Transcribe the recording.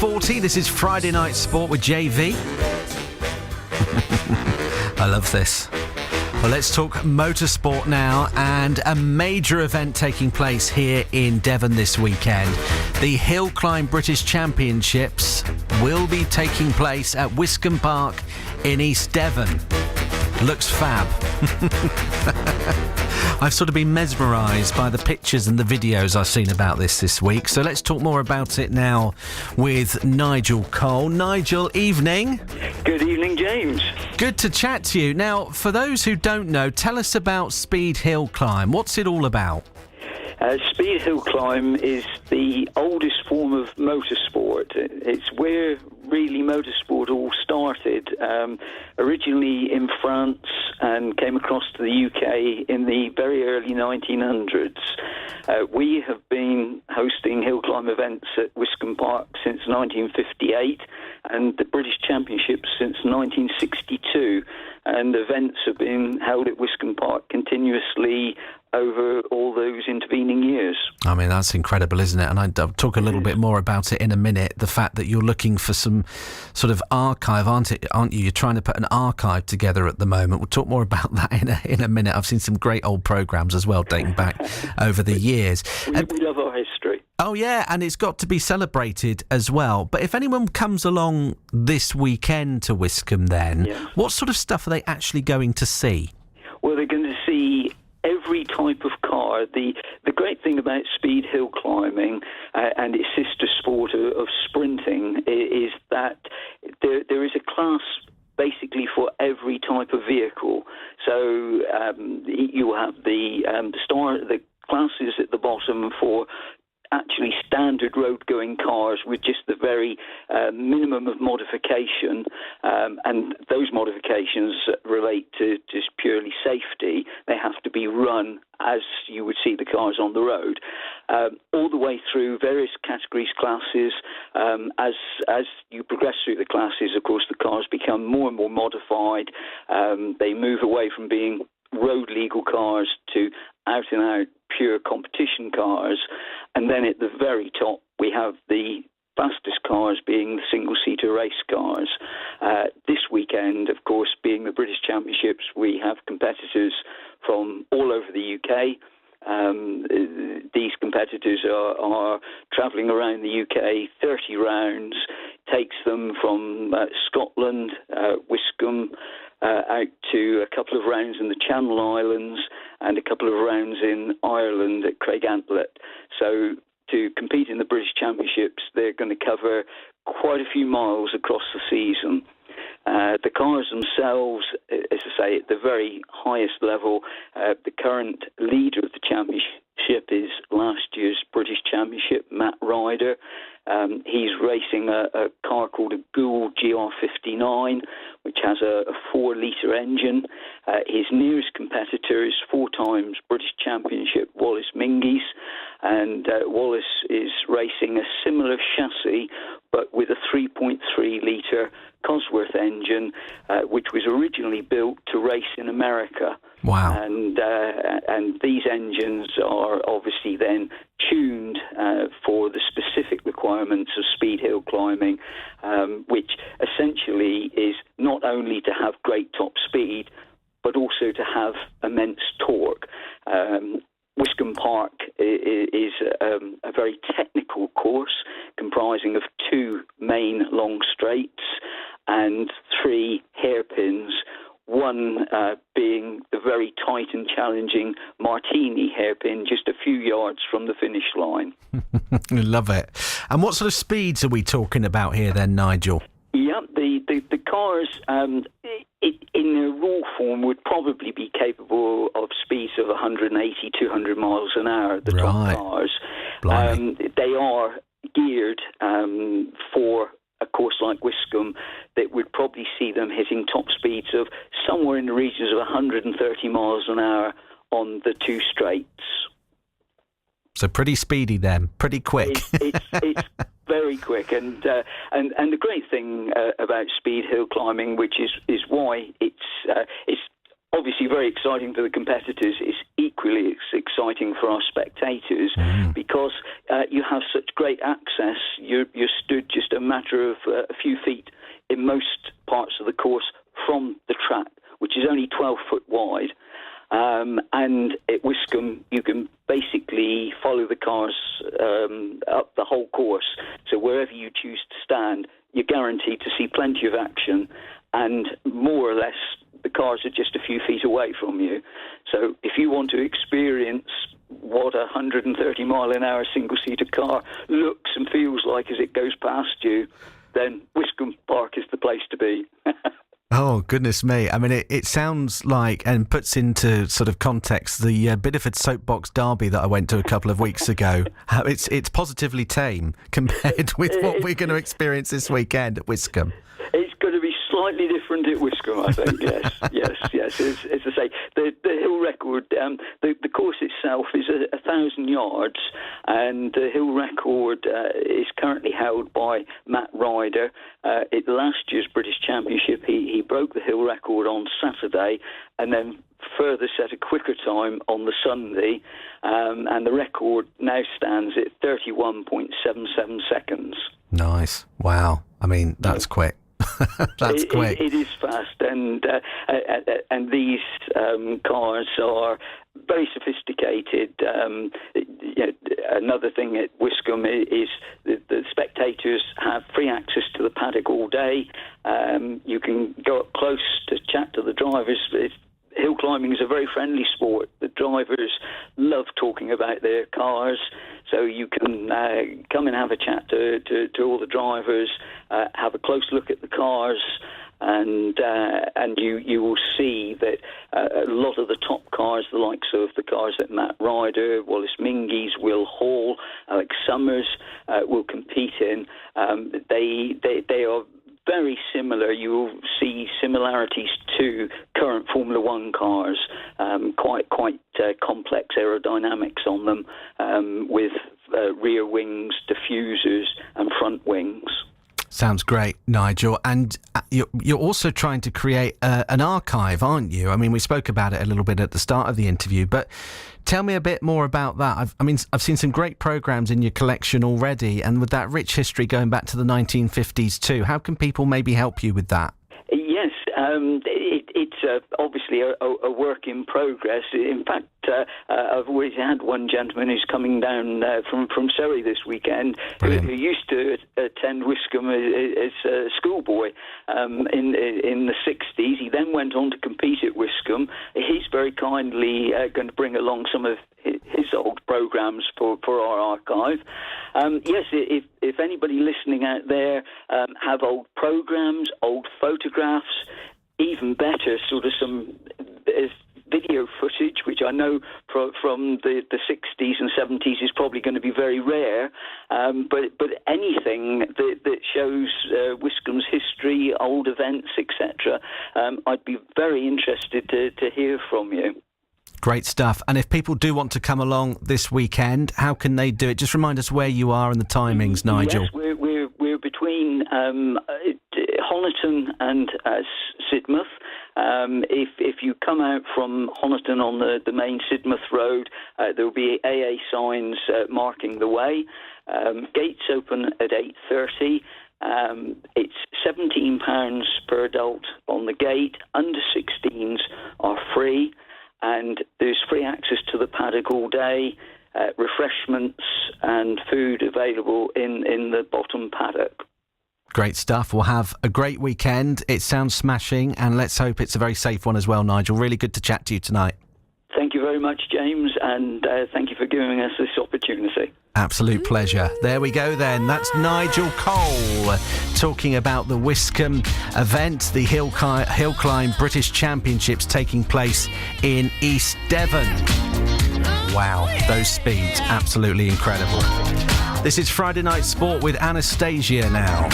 6:40. This is Friday Night Sport with JV. I love this. Well, let's talk motorsport now, and a major event taking place here in Devon this weekend. The Hillclimb British Championships will be taking place at Wiscombe Park in East Devon. Looks fab. I've sort of been mesmerised by the pictures and the videos I've seen about this week. So let's talk more about it now with Nigel Cole. Nigel, evening. Good evening, James. Good to chat to you. Now, for those who don't know, tell us about Speed Hillclimb. What's it all about? Speed Hillclimb is the oldest form of motorsport. It's where really motorsport all started, originally in France and came across to the UK in the very early 1900s. We have been hosting Hillclimb events at Wiscombe Park since 1958 and the British Championships since 1962. And events have been held at Wiscombe Park continuously over all those intervening years. I mean, that's incredible, isn't it? And I'll talk a little bit more about it in a minute. The fact that you're looking for some sort of archive, aren't you? You're trying to put an archive together at the moment. We'll talk more about that in a minute. I've seen some great old programmes as well dating back over the years. We love our history. Oh, yeah, and it's got to be celebrated as well. But if anyone comes along this weekend to Wiscombe then, what sort of stuff are they actually going to see? Well, they're going to see every type of car. The great thing about speed hill climbing and its sister sport of sprinting is that there is a class basically for every type of vehicle. So you have the classes at the bottom for actually standard road-going cars with just the very minimum of modification, and those modifications relate to just purely safety. They have to be run as you would see the cars on the road, all the way through various categories, classes. As you progress through the classes, of course, the cars become more and more modified. They move away from being road legal cars to out and out pure competition cars, and then at the very top we have the fastest cars being the single-seater race cars. This weekend, of course, being the British Championships, we have competitors from all over the UK. These competitors are travelling around the UK 30 rounds, takes them from Scotland, Wiscombe, out to a couple of rounds in the Channel Islands and a couple of rounds in Ireland at Craigantlet. So to compete in the British Championships, they're going to cover quite a few miles across the season. The cars themselves, as I say, at the very highest level, the current leader of the championship is last year's British Championship, Matt Ryder. He's racing a car called a Gould GR59, which has a 4-litre engine. His nearest competitor is 4 times British Championship Wallace Mingies, and Wallace is racing a similar chassis, but with a 3.3-litre Cosworth engine, which was originally built to race in America. Wow. And these engines are obviously then tuned for the specific requirements of speed hill climbing, which essentially is not only to have great top speed, but also to have immense torque. Wiscombe Park is a very technical course comprising of 2 main long straights and 3 hairpins, one being the very tight and challenging Martini hairpin just a few yards from the finish line. Love it. And what sort of speeds are we talking about here then, Nigel? Yeah, the cars in their raw form would probably be capable of speeds of 180, 200 miles an hour, the top cars. They are geared for a course like Wiscombe that would probably see them hitting top speeds of somewhere in the regions of 130 miles an hour on the 2 straights. So pretty speedy then, pretty quick. It's very quick, and the great thing about speed hill climbing, which is why it's obviously very exciting for the competitors. It's equally exciting for our spectators because you have such great access. You're stood just a matter of a few feet in most parts of the course from the track, which is only 12 foot wide. And at Wiscombe, you can basically follow the cars up the whole course. So wherever you choose to stand, you're guaranteed to see plenty of action, and more or less the cars are just a few feet away from you. So if you want to experience what a 130-mile-an-hour single-seater car looks and feels like as it goes past you, then Wiscombe Park is the place to be. Oh, goodness me. I mean, it sounds like, and puts into sort of context, the Bideford Soapbox Derby that I went to a couple of weeks ago. It's positively tame compared with what we're going to experience this weekend at Wiscombe. It's going to be slightly different at Wiscombe, I think, yes. As I say, the hill record, the course itself is 1,000 yards, and the hill record is currently held by Matt Ryder. At last year's British Championship, he broke the hill record on Saturday, and then further set a quicker time on the Sunday, and the record now stands at 31.77 seconds. Nice. Wow. I mean, that's quick. That's quick. It is fast, and these cars are very sophisticated. Another thing at Wiscombe is the spectators have free access to the paddock all day. You can go up close to chat to the drivers. Hill climbing is a very friendly sport. The drivers love talking about their cars, so you can come and have a chat to all the drivers, have a close look at the cars, and you will see that a lot of the top cars, the likes of the cars that Matt Ryder, Wallace Mingies, Will Hall, Alex Summers will compete in, they are very similar. You will see similarities to current Formula One cars, quite complex aerodynamics on them, with rear wings, diffusers, and front wings. Sounds great, Nigel. And you're also trying to create an archive, aren't you? I mean, we spoke about it a little bit at the start of the interview, but tell me a bit more about that. I've seen some great programmes in your collection already, and with that rich history going back to the 1950s too. How can people maybe help you with that? Yes, it's obviously a work in progress. In fact, I've always had one gentleman who's coming down from Surrey this weekend who used to attend Wiscombe as a schoolboy in the 60s. He then went on to compete at Wiscombe. He's very kindly going to bring along some of his old programmes for our archive. Yes, if anybody listening out there have old programmes, old photographs, even better, sort of some video footage, which I know from the 60s and 70s is probably going to be very rare, but anything that shows Wiscombe's history, old events, etc., I'd be very interested to hear from you. Great stuff. And if people do want to come along this weekend, how can they do it? Just remind us where you are and the timings, Nigel. Yes, we're between Honiton and Sidmouth. If you come out from Honiton on the main Sidmouth Road, there will be AA signs marking the way. Gates open at 8:30. It's £17 per adult on the gate. Under 16s are free. And there's free access to the paddock all day, refreshments and food available in the bottom paddock. Great stuff. We'll have a great weekend. It sounds smashing, and let's hope it's a very safe one as well, Nigel. Really good to chat to you tonight. Thank you very much, James, and thank you for giving us this opportunity. Absolute pleasure. There we go then. That's Nigel Cole talking about the Wiscombe event, the Hillclimb British Championships taking place in East Devon. Wow, those speeds, absolutely incredible. This is Friday Night Sport with Anastasia now.